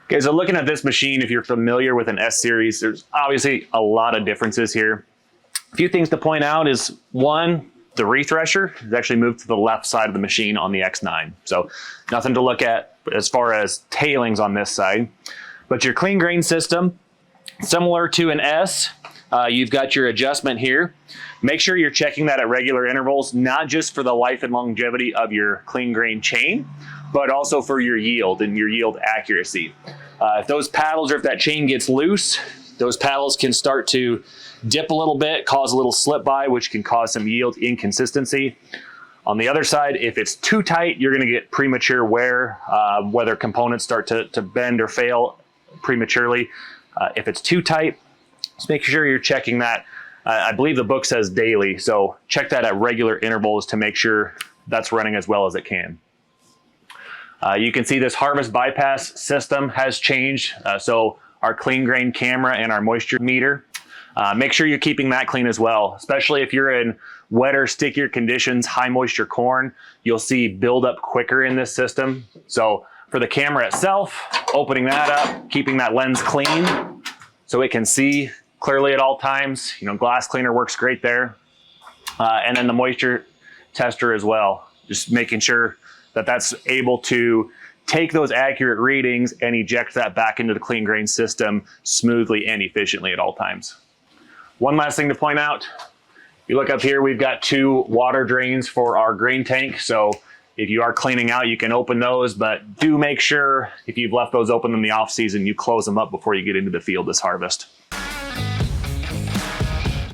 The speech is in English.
Okay, so looking at this machine, if you're familiar with an S series, there's obviously a lot of differences here. A few things to point out is one, the rethresher is actually moved to the left side of the machine on the X9. So nothing to look at as far as tailings on this side. But your clean grain system, similar to an S, you've got your adjustment here. Make sure you're checking that at regular intervals, not just for the life and longevity of your clean grain chain, but also for your yield and your yield accuracy. If those paddles or if that chain gets loose, those paddles can start to dip a little bit, cause a little slip by, which can cause some yield inconsistency. On the other side, if it's too tight, you're going to get premature wear, whether components start to bend or fail prematurely. If it's too tight, just make sure you're checking that. I believe the book says daily, so check that at regular intervals to make sure that's running as well as it can. You can see this harvest bypass system has changed. So our clean grain camera and our moisture meter, make sure you're keeping that clean as well, especially if you're in wetter, stickier conditions, high moisture corn, you'll see buildup quicker in this system. So for the camera itself, opening that up, keeping that lens clean so it can see clearly at all times. You know, glass cleaner works great there. And then the moisture tester as well, just making sure that that's able to take those accurate readings and eject that back into the clean grain system smoothly and efficiently at all times. One last thing to point out, you look up here, we've got 2 water drains for our grain tank. So if you are cleaning out, you can open those, but do make sure if you've left those open in the off season, you close them up before you get into the field this harvest.